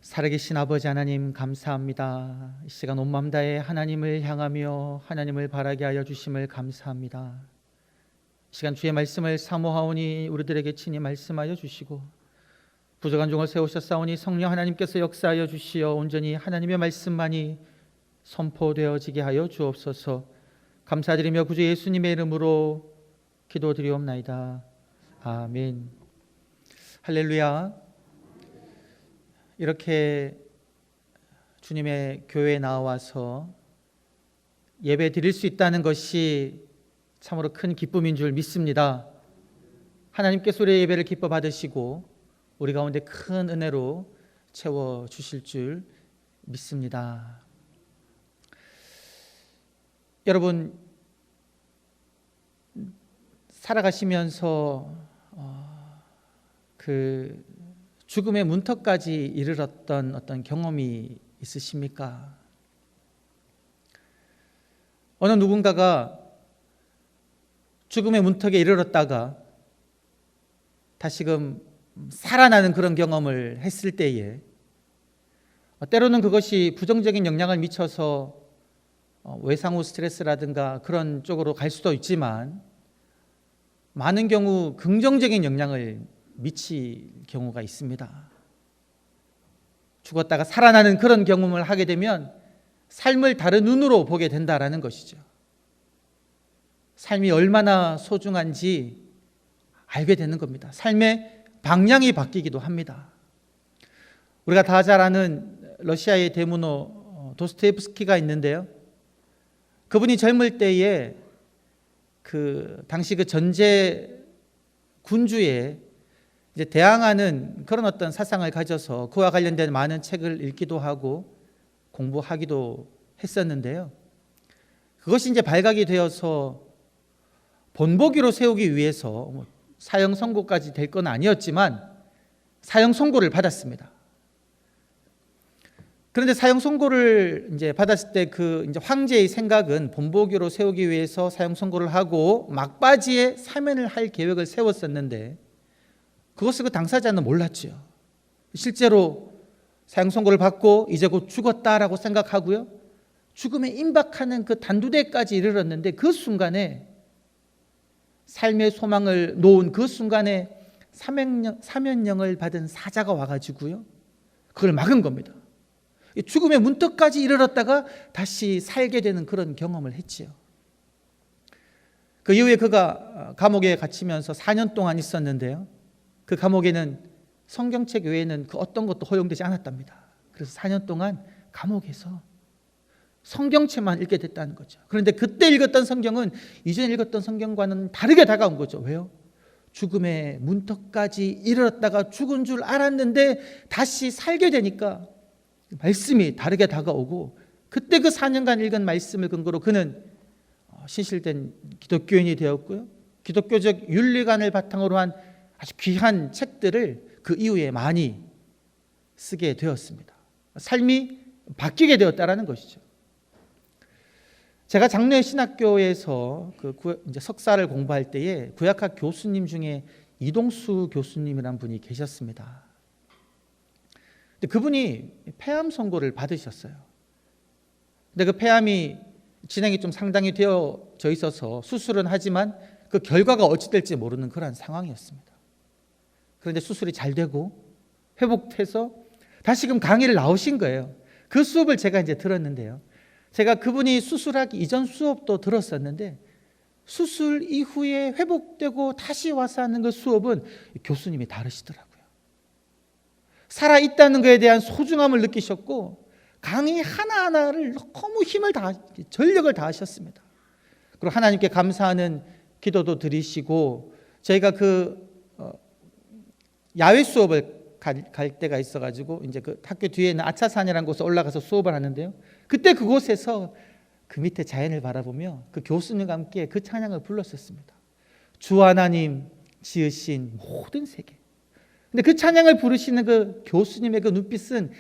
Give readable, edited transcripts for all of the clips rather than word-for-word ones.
살아계신 아버지 하나님 감사합니다. 이 시간 온 마음 다해 하나님을 향하며 하나님을 바라게 하여 주심을 감사합니다. 이 시간 주의 말씀을 사모하오니 우리들에게 친히 말씀하여 주시고 부족한 종을 세우셨사오니 성령 하나님께서 역사하여 주시어 온전히 하나님의 말씀만이 선포되어지게 하여 주옵소서. 감사드리며 구주 예수님의 이름으로 기도드리옵나이다. 아멘. 할렐루야. 이렇게 주님의 교회에 나와서 예배 드릴 수 있다는 것이 참으로 큰 기쁨인 줄 믿습니다. 하나님께서 우리의 예배를 기뻐 받으시고 우리 가운데 큰 은혜로 채워주실 줄 믿습니다. 여러분, 살아가시면서 죽음의 문턱까지 이르렀던 어떤 경험이 있으십니까? 어느 누군가가 죽음의 문턱에 이르렀다가 다시금 살아나는 그런 경험을 했을 때에 때로는 그것이 부정적인 영향을 미쳐서 외상 후 스트레스라든가 그런 쪽으로 갈 수도 있지만 많은 경우 긍정적인 영향을 미칠 경우가 있습니다. 죽었다가 살아나는 그런 경험을 하게 되면 삶을 다른 눈으로 보게 된다라는 것이죠. 삶이 얼마나 소중한지 알게 되는 겁니다. 삶의 방향이 바뀌기도 합니다. 우리가 다 잘 아는 러시아의 대문호 도스토옙스키가 있는데요. 그분이 젊을 때에 당시 전제 군주에 이제 대항하는 그런 어떤 사상을 가져서 그와 관련된 많은 책을 읽기도 하고 공부하기도 했었는데요. 그것이 이제 발각이 되어서 본보기로 세우기 위해서 사형 선고까지 될 건 아니었지만 사형 선고를 받았습니다. 그런데 사형 선고를 이제 받았을 때 이제 황제의 생각은 본보기로 세우기 위해서 사형 선고를 하고 막바지에 사면을 할 계획을 세웠었는데 그것을 당사자는 몰랐죠. 실제로 사형 선고를 받고 이제 곧 죽었다라고 생각하고요. 죽음에 임박하는 그 단두대까지 이르렀는데 그 순간에 삶의 소망을 놓은 그 순간에 사면령을 받은 사자가 와가지고요. 그걸 막은 겁니다. 죽음의 문턱까지 이르렀다가 다시 살게 되는 그런 경험을 했지요. 그 이후에 그가 감옥에 갇히면서 4년 동안 있었는데요. 그 감옥에는 성경책 외에는 그 어떤 것도 허용되지 않았답니다. 그래서 4년 동안 감옥에서 성경책만 읽게 됐다는 거죠. 그런데 그때 읽었던 성경은 이전에 읽었던 성경과는 다르게 다가온 거죠. 왜요? 죽음의 문턱까지 이르렀다가 죽은 줄 알았는데 다시 살게 되니까 말씀이 다르게 다가오고 그때 그 4년간 읽은 말씀을 근거로 그는 신실된 기독교인이 되었고요. 기독교적 윤리관을 바탕으로 한 아주 귀한 책들을 그 이후에 많이 쓰게 되었습니다. 삶이 바뀌게 되었다라는 것이죠. 제가 장로의 신학교에서 이제 석사를 공부할 때에 구약학 교수님 중에 이동수 교수님이란 분이 계셨습니다. 근데 그분이 폐암 선고를 받으셨어요. 근데 그 폐암이 진행이 좀 상당히 되어져 있어서 수술은 하지만 그 결과가 어찌 될지 모르는 그런 상황이었습니다. 그런데 수술이 잘 되고 회복해서 다시금 강의를 나오신 거예요. 그 수업을 제가 이제 들었는데요. 제가 그분이 수술하기 이전 수업도 들었었는데 수술 이후에 회복되고 다시 와서 하는 그 수업은 교수님이 다르시더라고요. 살아있다는 것에 대한 소중함을 느끼셨고 강의 하나하나를 너무 전력을 다하셨습니다. 그리고 하나님께 감사하는 기도도 드리시고 저희가 야외 수업을 갈 때가 있어가지고 이제 그 학교 뒤에 있는 아차산이라는 곳에 올라가서 수업을 하는데요. 그때 그곳에서 그 밑에 자연을 바라보며 그 교수님과 함께 그 찬양을 불렀었습니다. 주 하나님 지으신 모든 세계. 근데 그 찬양을 부르시는 그 교수님의 그 눈빛은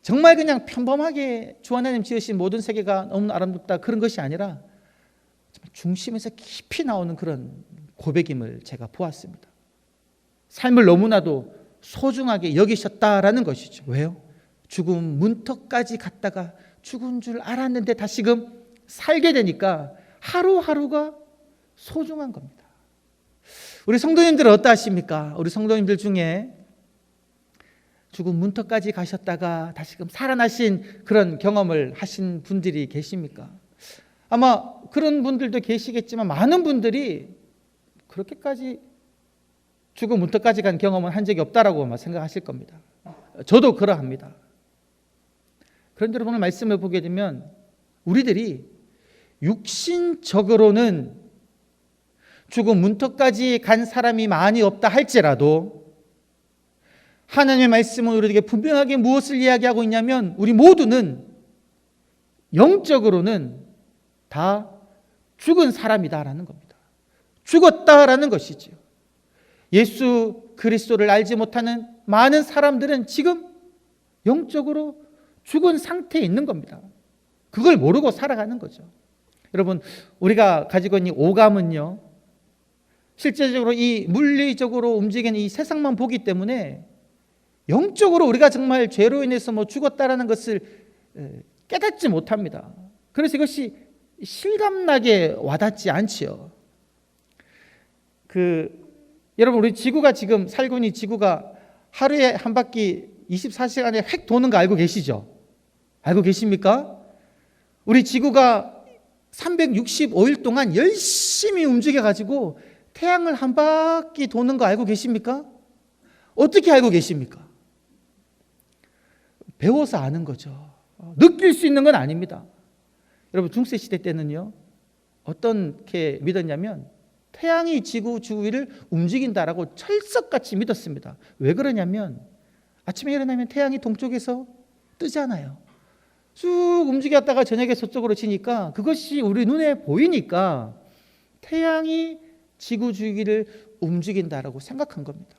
정말 그냥 평범하게 주 하나님 지으신 모든 세계가 너무 아름답다 그런 것이 아니라 중심에서 깊이 나오는 그런 고백임을 제가 보았습니다. 삶을 너무나도 소중하게 여기셨다라는 것이죠. 왜요? 죽음 문턱까지 갔다가 죽은 줄 알았는데 다시금 살게 되니까 하루하루가 소중한 겁니다. 우리 성도님들은 어떠하십니까? 우리 성도님들 중에 죽음 문턱까지 가셨다가 다시금 살아나신 그런 경험을 하신 분들이 계십니까? 아마 그런 분들도 계시겠지만 많은 분들이 그렇게까지 죽음 문턱까지 간 경험은 한 적이 없다라고 아마 생각하실 겁니다. 저도 그러합니다. 그런데 오늘 말씀을 보게 되면 우리들이 육신적으로는 죽음 문턱까지 간 사람이 많이 없다 할지라도 하나님의 말씀은 우리에게 분명하게 무엇을 이야기하고 있냐면 우리 모두는 영적으로는 다 죽은 사람이다라는 겁니다. 죽었다라는 것이죠. 예수 그리스도를 알지 못하는 많은 사람들은 지금 영적으로 죽은 상태에 있는 겁니다. 그걸 모르고 살아가는 거죠. 여러분, 우리가 가지고 있는 이 오감은요, 실제적으로 이 물리적으로 움직이는 이 세상만 보기 때문에 영적으로 우리가 정말 죄로 인해서 죽었다라는 것을 깨닫지 못합니다. 그래서 이것이 실감나게 와닿지 않지요. 여러분, 우리 지구가 지금 살고 있는 지구가 하루에 한 바퀴 24시간에 획 도는 거 알고 계시죠? 알고 계십니까? 우리 지구가 365일 동안 열심히 움직여가지고 태양을 한 바퀴 도는 거 알고 계십니까? 어떻게 알고 계십니까? 배워서 아는 거죠. 느낄 수 있는 건 아닙니다. 여러분, 중세 시대 때는요, 어떻게 믿었냐면 태양이 지구 주위를 움직인다라고 철석같이 믿었습니다. 왜 그러냐면 아침에 일어나면 태양이 동쪽에서 뜨잖아요. 쭉 움직였다가 저녁에 서쪽으로 치니까 그것이 우리 눈에 보이니까 태양이 지구 주위를 움직인다라고 생각한 겁니다.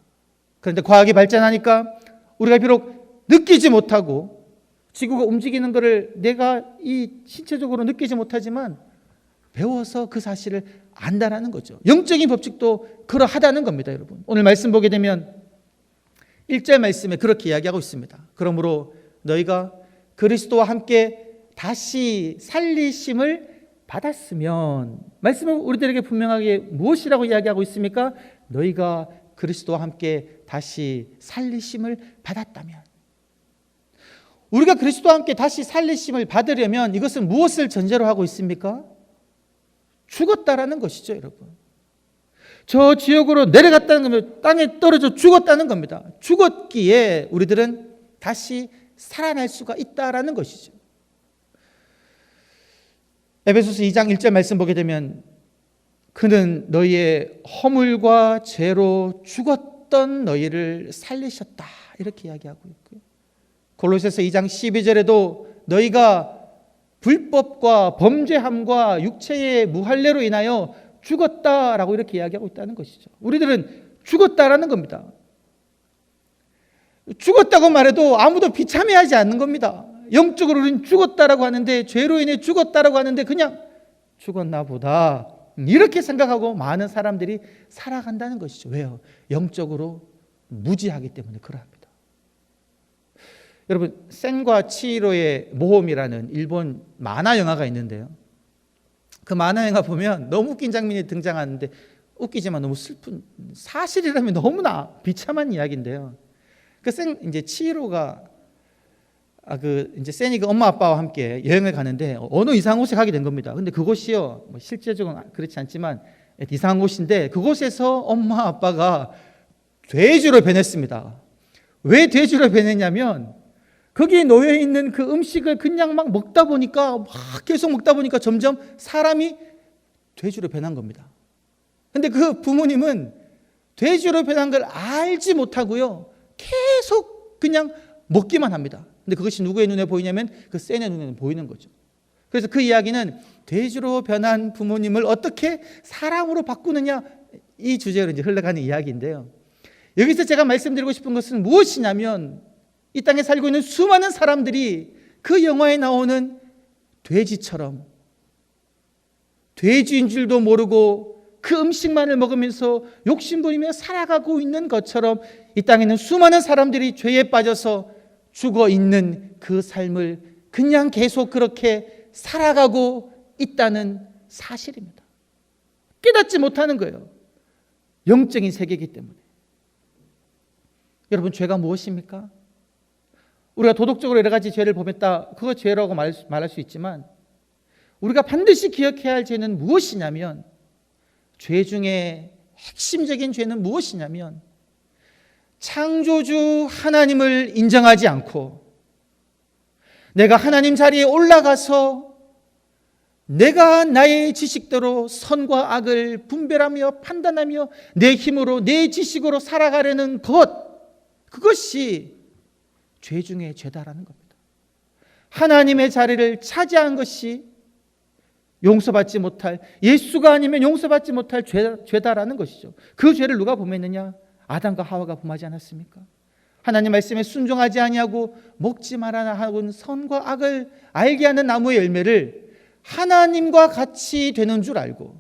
그런데 과학이 발전하니까 우리가 비록 느끼지 못하고 지구가 움직이는 것을 내가 이 신체적으로 느끼지 못하지만 배워서 그 사실을 안다라는 거죠. 영적인 법칙도 그러하다는 겁니다, 여러분. 오늘 말씀 보게 되면 1절 말씀에 그렇게 이야기하고 있습니다. 그러므로 너희가 그리스도와 함께 다시 살리심을 받았으면, 말씀은 우리들에게 분명하게 무엇이라고 이야기하고 있습니까? 너희가 그리스도와 함께 다시 살리심을 받았다면. 우리가 그리스도와 함께 다시 살리심을 받으려면 이것은 무엇을 전제로 하고 있습니까? 죽었다라는 것이죠, 여러분. 저 지옥으로 내려갔다는 겁니다. 땅에 떨어져 죽었다는 겁니다. 죽었기에 우리들은 다시 살아날 수가 있다라는 것이죠. 에베소서 2장 1절 말씀 보게 되면 그는 너희의 허물과 죄로 죽었던 너희를 살리셨다, 이렇게 이야기하고 있고요. 골로새서 2장 12절에도 너희가 불법과 범죄함과 육체의 무할례로 인하여 죽었다라고 이렇게 이야기하고 있다는 것이죠. 우리들은 죽었다라는 겁니다. 죽었다고 말해도 아무도 비참해하지 않는 겁니다. 영적으로 우리는 죽었다라고 하는데, 죄로 인해 죽었다라고 하는데 그냥 죽었나 보다 이렇게 생각하고 많은 사람들이 살아간다는 것이죠. 왜요? 영적으로 무지하기 때문에 그러합니다. 여러분, 센과 치히로의 모험이라는 일본 만화 영화가 있는데요, 그 만화 영화 보면 너무 웃긴 장면이 등장하는데 웃기지만 너무 슬픈, 사실이라면 너무나 비참한 이야기인데요. 이제 치히로가 이제 센이 엄마 아빠와 함께 여행을 가는데 어느 이상한 곳에 가게 된 겁니다. 근데 그곳이요, 실제적으로는 그렇지 않지만 이상한 곳인데 그곳에서 엄마 아빠가 돼지로 변했습니다. 왜 돼지로 변했냐면 거기에 놓여 있는 그 음식을 그냥 막 먹다 보니까, 계속 먹다 보니까 점점 사람이 돼지로 변한 겁니다. 근데 그 부모님은 돼지로 변한 걸 알지 못하고요, 계속 그냥 먹기만 합니다. 근데 그것이 누구의 눈에 보이냐면 그 센의 눈에는 보이는 거죠. 그래서 그 이야기는 돼지로 변한 부모님을 어떻게 사람으로 바꾸느냐, 이 주제로 이제 흘러가는 이야기인데요. 여기서 제가 말씀드리고 싶은 것은 무엇이냐면 이 땅에 살고 있는 수많은 사람들이 그 영화에 나오는 돼지처럼 돼지인 줄도 모르고 그 음식만을 먹으면서 욕심부리며 살아가고 있는 것처럼 이 땅에 있는 수많은 사람들이 죄에 빠져서 죽어 있는 그 삶을 그냥 계속 그렇게 살아가고 있다는 사실입니다. 깨닫지 못하는 거예요. 영적인 세계이기 때문에. 여러분, 죄가 무엇입니까? 우리가 도덕적으로 여러 가지 죄를 범했다, 그거 죄라고 말할 수 있지만, 우리가 반드시 기억해야 할 죄는 무엇이냐면, 죄 중에 핵심적인 죄는 무엇이냐면, 창조주 하나님을 인정하지 않고 내가 하나님 자리에 올라가서 내가 나의 지식대로 선과 악을 분별하며 판단하며 내 힘으로 내 지식으로 살아가려는 그것이 죄 중에 죄다라는 겁니다. 하나님의 자리를 차지한 것이 용서받지 못할, 예수가 아니면 용서받지 못할 죄다라는 것이죠. 그 죄를 누가 범했느냐? 아담과 하와가 범하지 않았습니까? 하나님 말씀에 순종하지 아니하고 먹지 말아라 하고 선과 악을 알게 하는 나무의 열매를 하나님과 같이 되는 줄 알고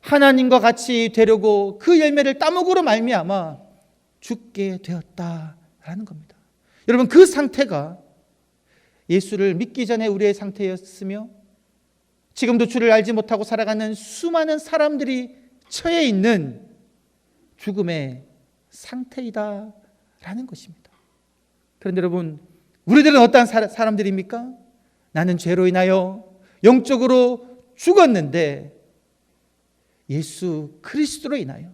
하나님과 같이 되려고 그 열매를 따먹으로 말미암아 죽게 되었다라는 겁니다. 여러분, 그 상태가 예수를 믿기 전에 우리의 상태였으며 지금도 주를 알지 못하고 살아가는 수많은 사람들이 처해 있는 죽음의 상태이다라는 것입니다. 그런데 여러분, 우리들은 어떠한 사람들입니까? 나는 죄로 인하여 영적으로 죽었는데 예수 그리스도로 인하여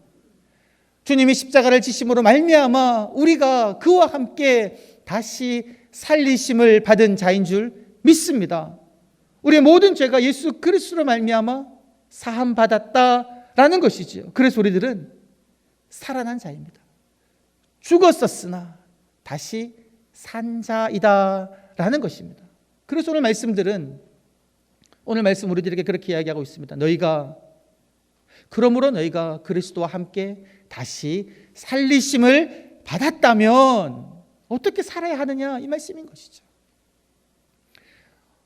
주님이 십자가를 지심으로 말미암아 우리가 그와 함께 다시 살리심을 받은 자인 줄 믿습니다. 우리의 모든 죄가 예수 그리스도로 말미암아 사함 받았다라는 것이지요. 그래서 우리들은 살아난 자입니다. 죽었었으나 다시 산 자이다라는 것입니다. 그래서 오늘 말씀 우리들에게 그렇게 이야기하고 있습니다. 그러므로 너희가 그리스도와 함께 다시 살리심을 받았다면 어떻게 살아야 하느냐, 이 말씀인 것이죠.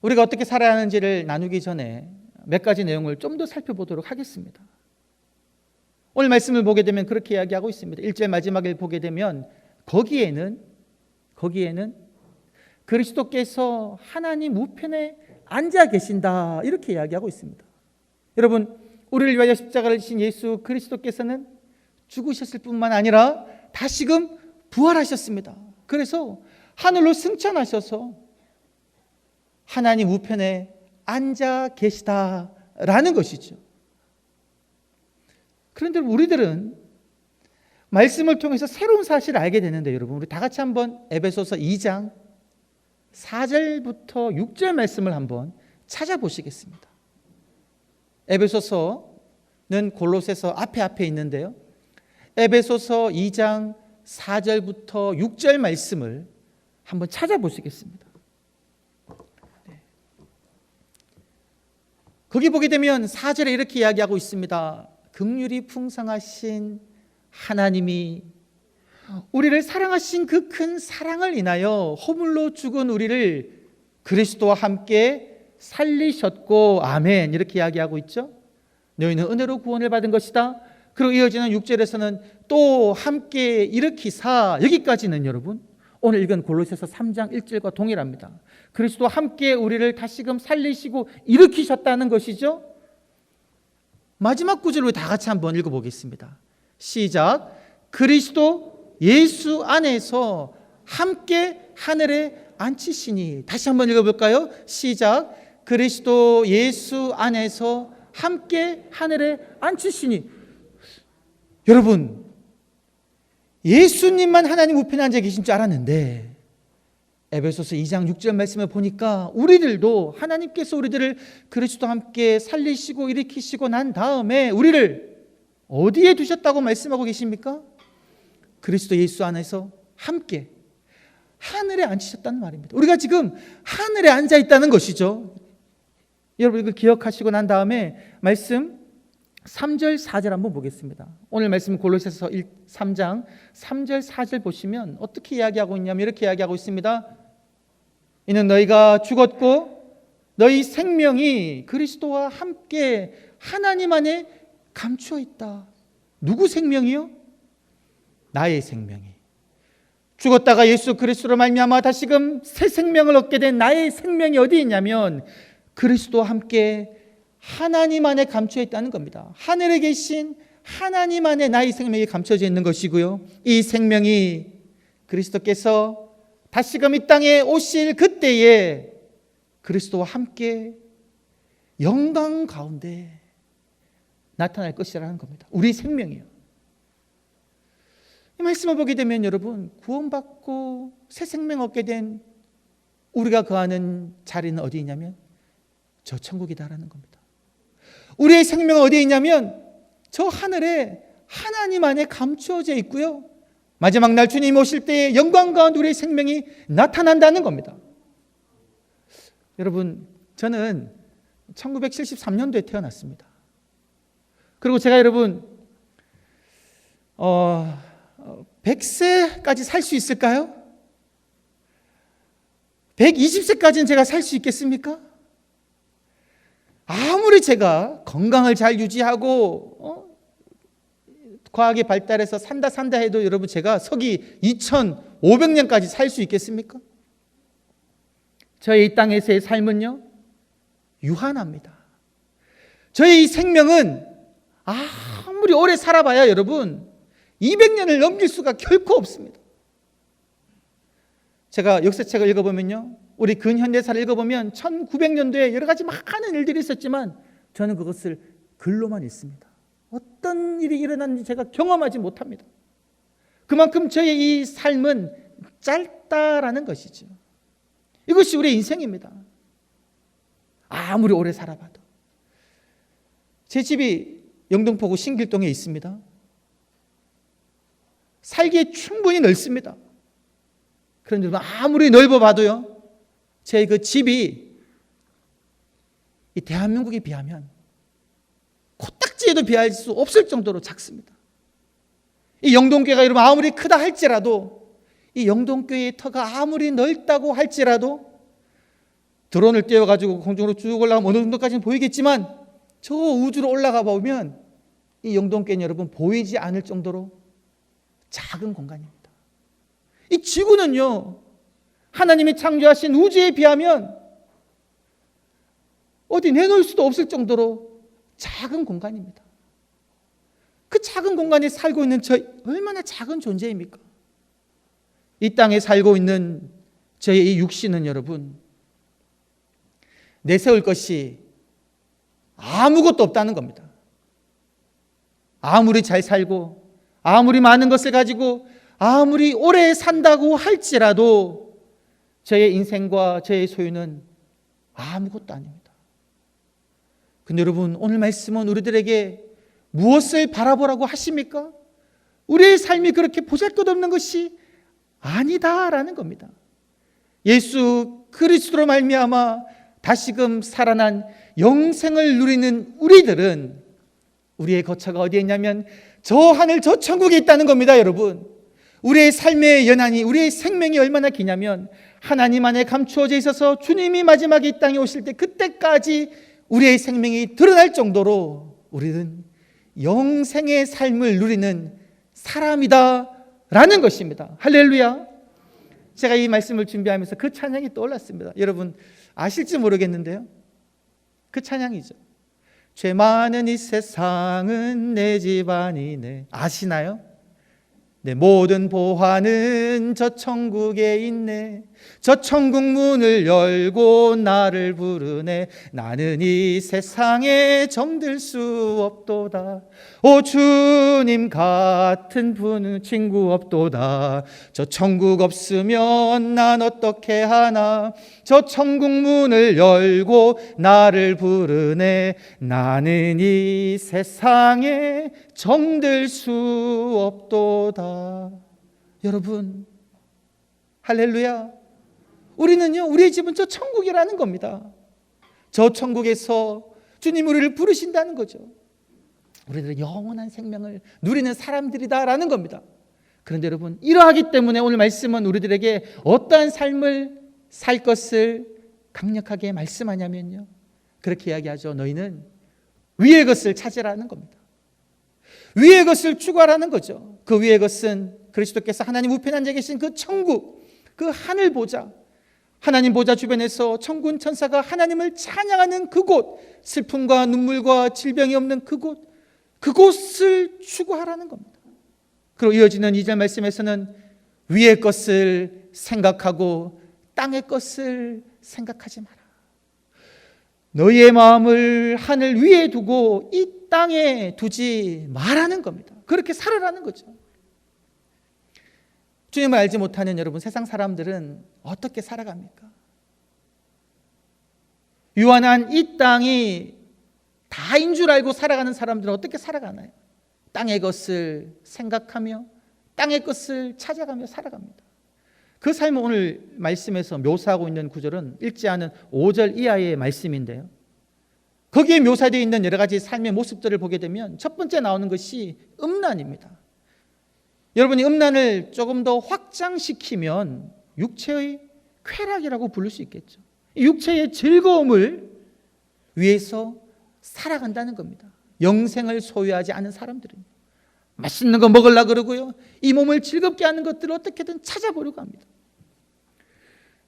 우리가 어떻게 살아야 하는지를 나누기 전에 몇 가지 내용을 좀 더 살펴보도록 하겠습니다. 오늘 말씀을 보게 되면 그렇게 이야기하고 있습니다. 1절 마지막을 보게 되면 거기에는 그리스도께서 하나님 우편에 앉아 계신다, 이렇게 이야기하고 있습니다. 여러분, 우리를 위하여 십자가를 지신 예수 그리스도께서는 죽으셨을 뿐만 아니라 다시금 부활하셨습니다. 그래서 하늘로 승천하셔서 하나님 우편에 앉아 계시다라는 것이죠. 그런데 우리들은 말씀을 통해서 새로운 사실을 알게 되는데, 여러분, 우리 다 같이 한번 에베소서 2장 4절부터 6절 말씀을 한번 찾아보시겠습니다. 에베소서는 골로새서 앞에 있는데요, 에베소서 2장 4절부터 6절 말씀을 한번 찾아보시겠습니다. 거기 보게 되면 4절에 이렇게 이야기하고 있습니다. 긍휼이 풍성하신 하나님이 우리를 사랑하신 그 큰 사랑을 인하여 허물로 죽은 우리를 그리스도와 함께 살리셨고, 아멘, 이렇게 이야기하고 있죠. 너희는 은혜로 구원을 받은 것이다. 그리고 이어지는 6절에서는 또 함께 일으키사, 여기까지는 여러분 오늘 읽은 골로새서 3장 1절과 동일합니다. 그리스도와 함께 우리를 다시금 살리시고 일으키셨다는 것이죠. 마지막 구절을 다 같이 한번 읽어보겠습니다. 시작. 그리스도 예수 안에서 함께 하늘에 앉히시니. 다시 한번 읽어볼까요? 시작. 그리스도 예수 안에서 함께 하늘에 앉히시니. 여러분, 예수님만 하나님 우편에 앉아 계신 줄 알았는데 에베소서 2장 6절 말씀을 보니까 우리들도 하나님께서 우리들을 그리스도와 함께 살리시고 일으키시고 난 다음에 우리를 어디에 두셨다고 말씀하고 계십니까? 그리스도 예수 안에서 함께 하늘에 앉히셨다는 말입니다. 우리가 지금 하늘에 앉아 있다는 것이죠. 여러분, 이걸 기억하시고 난 다음에 말씀 3절 4절 한번 보겠습니다. 오늘 말씀 골로새서 3장 3절 4절 보시면 어떻게 이야기하고 있냐면 이렇게 이야기하고 있습니다. 이는 너희가 죽었고 너희 생명이 그리스도와 함께 하나님 안에 감추어 있다. 누구 생명이요? 나의 생명이. 죽었다가 예수 그리스도로 말미암아 다시금 새 생명을 얻게 된 나의 생명이 어디 있냐면 그리스도와 함께 하나님 안에 감춰 있다는 겁니다. 하늘에 계신 하나님 안에 나의 생명이 감춰져 있는 것이고요, 이 생명이 그리스도께서 다시금 이 땅에 오실 그때에 그리스도와 함께 영광 가운데 나타날 것이라는 겁니다. 우리 생명이요. 이 말씀을 보게 되면 여러분, 구원받고 새 생명 얻게 된 우리가 거하는 자리는 어디 있냐면 저 천국이다라는 겁니다. 우리의 생명은 어디에 있냐면 저 하늘에 하나님 안에 감추어져 있고요, 마지막 날 주님 오실 때에 영광 가운데 우리의 생명이 나타난다는 겁니다. 여러분, 저는 1973년도에 태어났습니다. 그리고 제가 여러분 100세까지 살 수 있을까요? 120세까지는 제가 살 수 있겠습니까? 아무리 제가 건강을 잘 유지하고 과학이 발달해서 산다 해도 여러분 제가 서기 2500년까지 살 수 있겠습니까? 저의 이 땅에서의 삶은요, 유한합니다. 저의 이 생명은 아무리 오래 살아봐야 여러분 200년을 넘길 수가 결코 없습니다. 제가 역사책을 읽어보면요, 우리 근현대사를 읽어보면 1900년도에 여러 가지 많은 일들이 있었지만 저는 그것을 글로만 읽습니다. 어떤 일이 일어났는지 제가 경험하지 못합니다. 그만큼 저의 이 삶은 짧다라는 것이죠. 이것이 우리의 인생입니다. 아무리 오래 살아봐도. 제 집이 영등포구 신길동에 있습니다. 살기에 충분히 넓습니다. 그런데 아무리 넓어봐도요, 제 그 집이 이 대한민국에 비하면 코딱지에도 비할 수 없을 정도로 작습니다. 이 영동교회가 여러분 아무리 크다 할지라도, 이 영동교회의 터가 아무리 넓다고 할지라도 드론을 띄워가지고 공중으로 쭉 올라가면 어느 정도까지는 보이겠지만 저 우주로 올라가 보면 이 영동교회는 여러분 보이지 않을 정도로 작은 공간입니다. 이 지구는요, 하나님이 창조하신 우주에 비하면 어디 내놓을 수도 없을 정도로 작은 공간입니다. 그 작은 공간에 살고 있는 저 얼마나 작은 존재입니까? 이 땅에 살고 있는 저의 이 육신은 여러분 내세울 것이 아무것도 없다는 겁니다. 아무리 잘 살고 아무리 많은 것을 가지고 아무리 오래 산다고 할지라도 저의 인생과 저의 소유는 아무것도 아닙니다. 근데 여러분, 오늘 말씀은 우리들에게 무엇을 바라보라고 하십니까? 우리의 삶이 그렇게 보잘것없는 것이 아니다라는 겁니다. 예수 그리스도로 말미암아 다시금 살아난 영생을 누리는 우리들은 우리의 거처가 어디에 있냐면 저 하늘 저 천국에 있다는 겁니다. 여러분, 우리의 삶의 연한이, 우리의 생명이 얼마나 기냐면 하나님 안에 감추어져 있어서 주님이 마지막에 이 땅에 오실 때 그때까지 우리의 생명이 드러날 정도로 우리는 영생의 삶을 누리는 사람이다 라는 것입니다. 할렐루야. 제가 이 말씀을 준비하면서 그 찬양이 떠올랐습니다. 여러분 아실지 모르겠는데요, 그 찬양이죠. 죄 많은 이 세상은 내 집안이네. 아시나요? 내 모든 보화는 저 천국에 있네. 저 천국 문을 열고 나를 부르네. 나는 이 세상에 정들 수 없도다. 오 주님 같은 분 친구 없도다. 저 천국 없으면 난 어떻게 하나. 저 천국 문을 열고 나를 부르네. 나는 이 세상에 정들 수 없도다. 여러분 할렐루야. 우리는요, 우리의 집은 저 천국이라는 겁니다. 저 천국에서 주님 우리를 부르신다는 거죠. 우리들은 영원한 생명을 누리는 사람들이다라는 겁니다. 그런데 여러분, 이러하기 때문에 오늘 말씀은 우리들에게 어떠한 삶을 살 것을 강력하게 말씀하냐면요, 그렇게 이야기하죠. 너희는 위의 것을 찾으라는 겁니다. 위의 것을 추구하라는 거죠. 그 위의 것은 그리스도께서 하나님 우편에 앉아 계신 그 천국, 그 하늘 보좌, 하나님 보좌 주변에서 천군 천사가 하나님을 찬양하는 그곳, 슬픔과 눈물과 질병이 없는 그곳, 그곳을 추구하라는 겁니다. 그리고 이어지는 2절 말씀에서는 위의 것을 생각하고 땅의 것을 생각하지 마라. 너희의 마음을 하늘 위에 두고 이 땅에 두지 말라는 겁니다. 그렇게 살아라는 거죠. 주님을 알지 못하는 여러분, 세상 사람들은 어떻게 살아갑니까? 유한한 이 땅이 다인 줄 알고 살아가는 사람들은 어떻게 살아가나요? 땅의 것을 생각하며 땅의 것을 찾아가며 살아갑니다. 그 삶을 오늘 말씀에서 묘사하고 있는 구절은 읽지 않은 5절 이하의 말씀인데요, 거기에 묘사되어 있는 여러 가지 삶의 모습들을 보게 되면 첫 번째 나오는 것이 음란입니다. 여러분이 음란을 조금 더 확장시키면 육체의 쾌락이라고 부를 수 있겠죠. 육체의 즐거움을 위해서 살아간다는 겁니다. 영생을 소유하지 않은 사람들은 맛있는 거 먹으려고 그러고요, 이 몸을 즐겁게 하는 것들을 어떻게든 찾아보려고 합니다.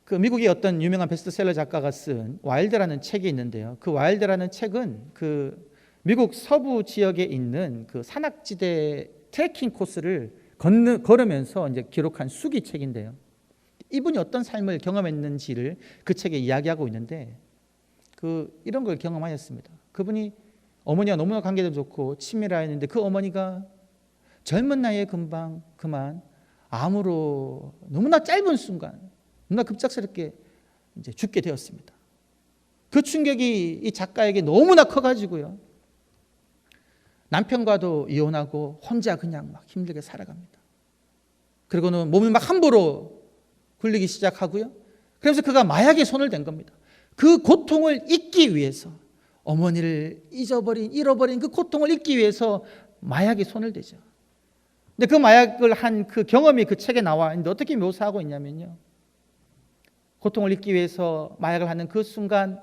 그 미국의 어떤 유명한 베스트셀러 작가가 쓴 와일드라는 책이 있는데요, 그 와일드라는 책은 그 미국 서부 지역에 있는 그 산악지대 트레킹 코스를 걸으면서 이제 기록한 수기책인데요, 이분이 어떤 삶을 경험했는지를 그 책에 이야기하고 있는데, 이런 걸 경험하였습니다. 그분이 어머니와 너무나 관계도 좋고 친밀하였는데 그 어머니가 젊은 나이에 그만 암으로 너무나 짧은 순간, 너무나 급작스럽게 이제 죽게 되었습니다. 그 충격이 이 작가에게 너무나 커가지고요, 남편과도 이혼하고 혼자 그냥 막 힘들게 살아갑니다. 그리고는 몸을 막 함부로 굴리기 시작하고요, 그래서 그가 마약에 손을 댄 겁니다. 그 고통을 잊기 위해서, 어머니를 잃어버린 그 고통을 잊기 위해서 마약에 손을 대죠. 근데 그 마약을 한 그 경험이 그 책에 나와 있는데 어떻게 묘사하고 있냐면요, 고통을 잊기 위해서 마약을 하는 그 순간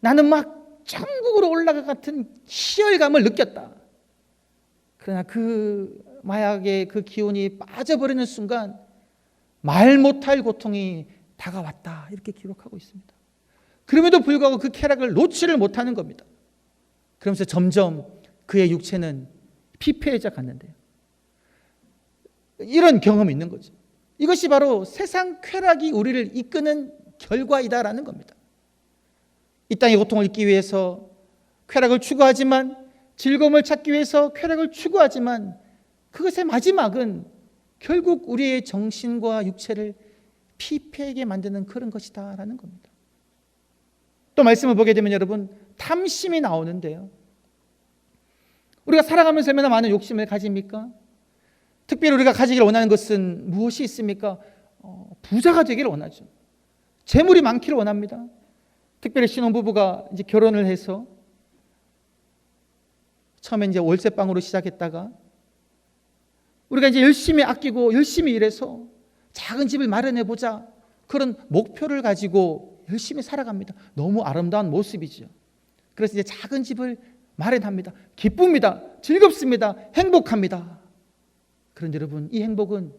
나는 막 천국으로 올라갈 같은 희열감을 느꼈다. 그러나 그 마약의 그 기운이 빠져버리는 순간 말 못할 고통이 다가왔다, 이렇게 기록하고 있습니다. 그럼에도 불구하고 그 쾌락을 놓지를 못하는 겁니다. 그러면서 점점 그의 육체는 피폐해져 갔는데요, 이런 경험이 있는 거죠. 이것이 바로 세상 쾌락이 우리를 이끄는 결과이다라는 겁니다. 이 땅의 고통을 잊기 위해서 쾌락을 추구하지만, 즐거움을 찾기 위해서 쾌락을 추구하지만, 그것의 마지막은 결국 우리의 정신과 육체를 피폐하게 만드는 그런 것이다라는 겁니다. 또 말씀을 보게 되면 여러분, 탐심이 나오는데요, 우리가 살아가면서 얼마나 많은 욕심을 가집니까? 특별히 우리가 가지길 원하는 것은 무엇이 있습니까? 부자가 되기를 원하죠. 재물이 많기를 원합니다. 특별히 신혼부부가 이제 결혼을 해서 처음에 이제 월세방으로 시작했다가 우리가 이제 열심히 아끼고 열심히 일해서 작은 집을 마련해 보자, 그런 목표를 가지고 열심히 살아갑니다. 너무 아름다운 모습이죠. 그래서 이제 작은 집을 마련합니다. 기쁩니다. 즐겁습니다. 행복합니다. 그런데 여러분, 이 행복은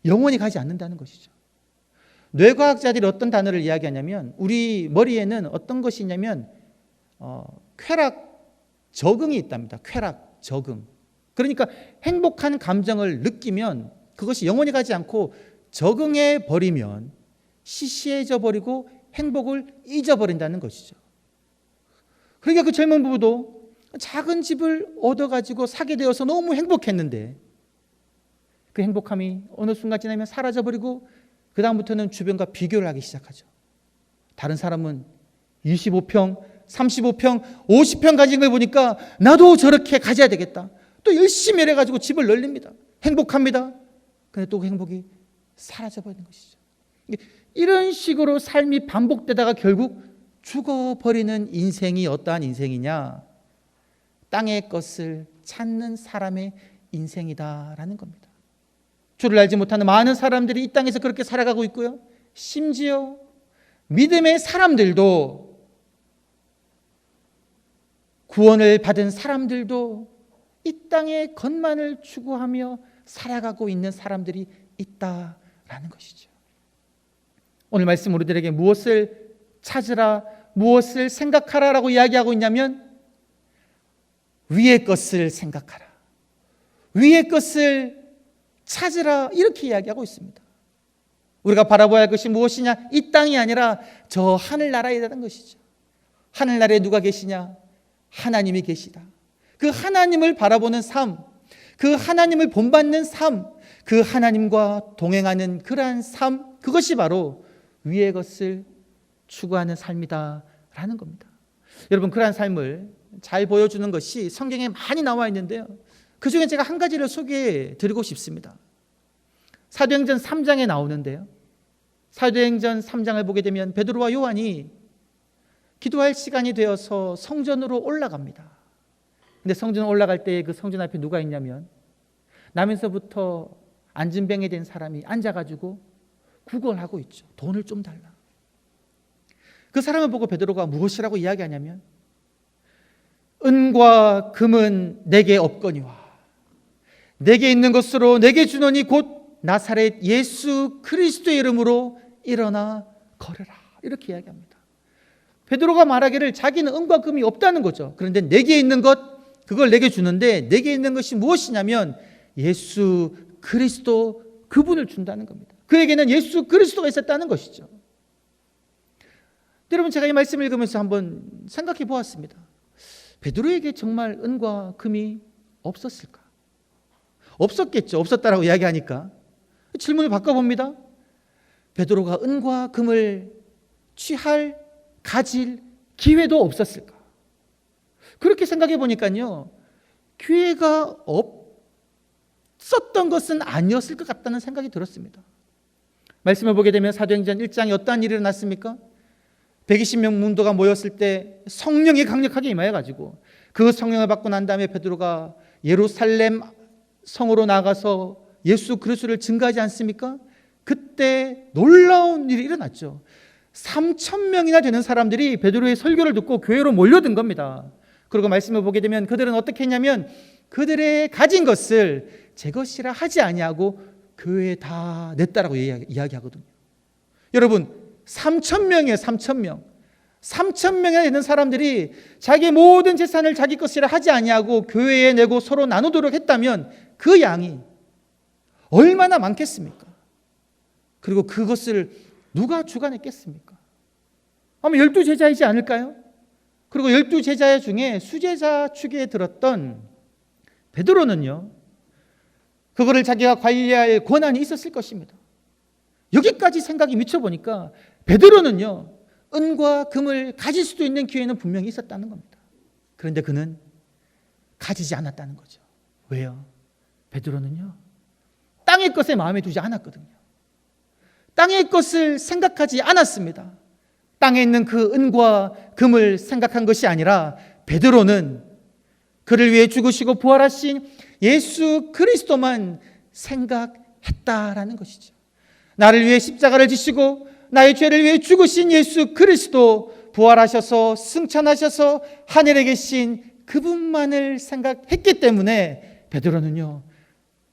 영원히 가지 않는다는 것이죠. 뇌과학자들이 어떤 단어를 이야기하냐면, 우리 머리에는 어떤 것이 있냐면 쾌락 적응이 있답니다. 쾌락 적응. 그러니까 행복한 감정을 느끼면 그것이 영원히 가지 않고 적응해 버리면 시시해져 버리고 행복을 잊어버린다는 것이죠. 그러니까 그 젊은 부부도 작은 집을 얻어가지고 사게 되어서 너무 행복했는데 그 행복함이 어느 순간 지나면 사라져버리고 그 다음부터는 주변과 비교를 하기 시작하죠. 다른 사람은 25평, 35평, 50평 가진 걸 보니까 나도 저렇게 가져야 되겠다. 또 열심히 일해가지고 집을 늘립니다. 행복합니다. 근데 또 그 행복이 사라져버리는 것이죠. 이런 식으로 삶이 반복되다가 결국 죽어버리는 인생이 어떠한 인생이냐? 땅의 것을 찾는 사람의 인생이다라는 겁니다. 주를 알지 못하는 많은 사람들이 이 땅에서 그렇게 살아가고 있고요, 심지어 믿음의 사람들도 구원을 받은 사람들도 이 땅의 것만을 추구하며 살아가고 있는 사람들이 있다라는 것이죠. 오늘 말씀 우리들에게 무엇을 찾으라, 무엇을 생각하라라고 이야기하고 있냐면 위의 것을 생각하라, 위의 것을 찾으라, 이렇게 이야기하고 있습니다. 우리가 바라봐야 할 것이 무엇이냐? 이 땅이 아니라 저 하늘나라에 있다는 것이죠. 하늘나라에 누가 계시냐? 하나님이 계시다. 그 하나님을 바라보는 삶, 그 하나님을 본받는 삶, 그 하나님과 동행하는 그러한 삶, 그것이 바로 위의 것을 추구하는 삶이다라는 겁니다. 여러분, 그러한 삶을 잘 보여주는 것이 성경에 많이 나와 있는데요, 그 중에 제가 한 가지를 소개해 드리고 싶습니다. 사도행전 3장에 나오는데요, 사도행전 3장을 보게 되면 베드로와 요한이 기도할 시간이 되어서 성전으로 올라갑니다. 근데 성전 올라갈 때 그 성전 앞에 누가 있냐면 나면서부터 안진병이 된 사람이 앉아가지고 구걸하고 있죠. 돈을 좀 달라. 그 사람을 보고 베드로가 무엇이라고 이야기하냐면 은과 금은 내게 없거니와 내게 있는 것으로 내게 주노니 곧 나사렛 예수 그리스도의 이름으로 일어나 걸으라, 이렇게 이야기합니다. 베드로가 말하기를 자기는 은과 금이 없다는 거죠. 그런데 내게 있는 것, 그걸 내게 주는데 내게 있는 것이 무엇이냐면 예수 그리스도, 그분을 준다는 겁니다. 그에게는 예수 그리스도가 있었다는 것이죠. 여러분, 제가 이 말씀을 읽으면서 한번 생각해 보았습니다. 베드로에게 정말 은과 금이 없었을까? 없었겠죠. 없었다라고 이야기하니까 질문을 바꿔봅니다. 베드로가 은과 금을 취할, 가질 기회도 없었을까? 그렇게 생각해 보니까요, 기회가 없었던 것은 아니었을 것 같다는 생각이 들었습니다. 말씀을 보게 되면 사도행전 1장에 어떠한 일이 일어났습니까? 120명 문도가 모였을 때 성령이 강력하게 임하여가지고 그 성령을 받고 난 다음에 베드로가 예루살렘 성으로 나가서 예수 그리스도를 증거하지 않습니까? 그때 놀라운 일이 일어났죠. 3,000명이나 되는 사람들이 베드로의 설교를 듣고 교회로 몰려든 겁니다. 그리고 말씀을 보게 되면 그들은 어떻게 했냐면 그들의 가진 것을 제 것이라 하지 아니하고 교회에 다 냈다라고 이야기하거든요. 여러분, 3,000명이에요. 3,000명. 3,000명이나 되는 사람들이 자기 모든 재산을 자기 것이라 하지 아니하고 교회에 내고 서로 나누도록 했다면 그 양이 얼마나 많겠습니까? 그리고 그것을 누가 주관했겠습니까? 아마 12제자이지 않을까요? 그리고 12제자 중에 수제자 축에 들었던 베드로는요, 그거를 자기가 관리할 권한이 있었을 것입니다. 여기까지 생각이 미쳐보니까 베드로는요, 은과 금을 가질 수도 있는 기회는 분명히 있었다는 겁니다. 그런데 그는 가지지 않았다는 거죠. 왜요? 베드로는요, 땅의 것에 마음에 두지 않았거든요. 땅의 것을 생각하지 않았습니다. 땅에 있는 그 은과 금을 생각한 것이 아니라 베드로는 그를 위해 죽으시고 부활하신 예수 그리스도만 생각했다라는 것이죠. 나를 위해 십자가를 지시고 나의 죄를 위해 죽으신 예수 그리스도, 부활하셔서 승천하셔서 하늘에 계신 그분만을 생각했기 때문에 베드로는요,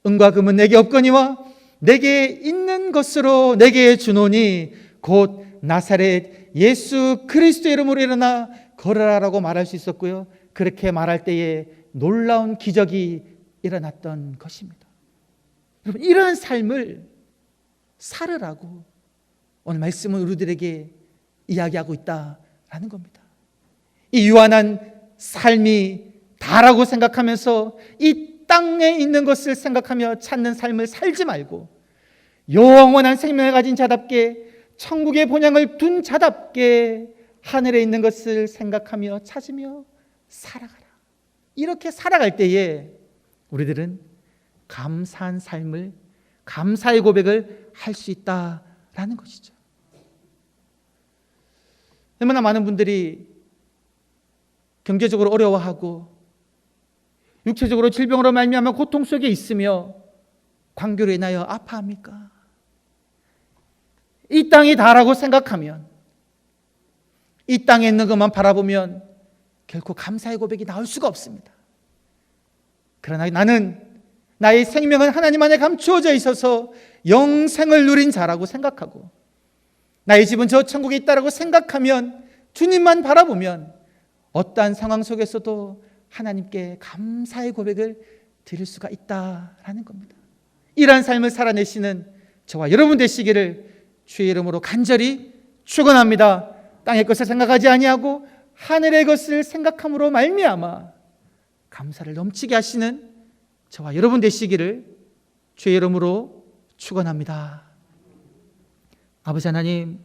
은과 금은 내게 없거니와 내게 있는 것으로 내게 주노니 곧 나사렛 예수 그리스도의 이름으로 일어나 걸으라라고 말할 수 있었고요, 그렇게 말할 때에 놀라운 기적이 일어났던 것입니다. 여러분, 이러한 삶을 살으라고 오늘 말씀은 우리들에게 이야기하고 있다라는 겁니다. 이 유한한 삶이 다라고 생각하면서 이 땅에 있는 것을 생각하며 찾는 삶을 살지 말고 영원한 생명을 가진 자답게, 천국의 본향을 둔 자답게 하늘에 있는 것을 생각하며 찾으며 살아가라. 이렇게 살아갈 때에 우리들은 감사한 삶을, 감사의 고백을 할 수 있다라는 것이죠. 얼마나 많은 분들이 경제적으로 어려워하고 육체적으로 질병으로 말미암아 고통 속에 있으며 관계로 인하여 아파합니까? 이 땅이 다라고 생각하면, 이 땅에 있는 것만 바라보면 결코 감사의 고백이 나올 수가 없습니다. 그러나 나는 나의 생명은 하나님 안에 감추어져 있어서 영생을 누린 자라고 생각하고, 나의 집은 저 천국에 있다라고 생각하면, 주님만 바라보면 어떠한 상황 속에서도 하나님께 감사의 고백을 드릴 수가 있다라는 겁니다. 이러한 삶을 살아내시는 저와 여러분 되시기를 주의 이름으로 간절히 축원합니다. 땅의 것을 생각하지 아니하고 하늘의 것을 생각함으로 말미암아 감사를 넘치게 하시는 저와 여러분 되시기를 주의 이름으로 축원합니다. 아버지 하나님,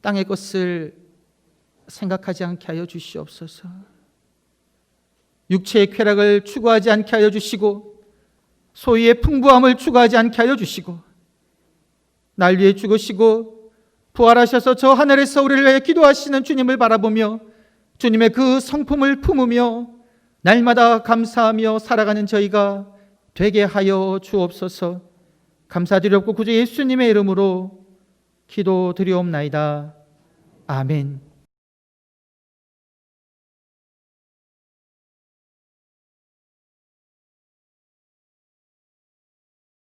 땅의 것을 생각하지 않게 하여 주시옵소서. 육체의 쾌락을 추구하지 않게 하여 주시고, 소유의 풍부함을 추구하지 않게 하여 주시고, 날 위해 죽으시고 부활하셔서 저 하늘에서 우리를 위해 기도하시는 주님을 바라보며 주님의 그 성품을 품으며 날마다 감사하며 살아가는 저희가 되게 하여 주옵소서. 감사드렸고 구주 예수님의 이름으로 기도드리옵나이다. 아멘.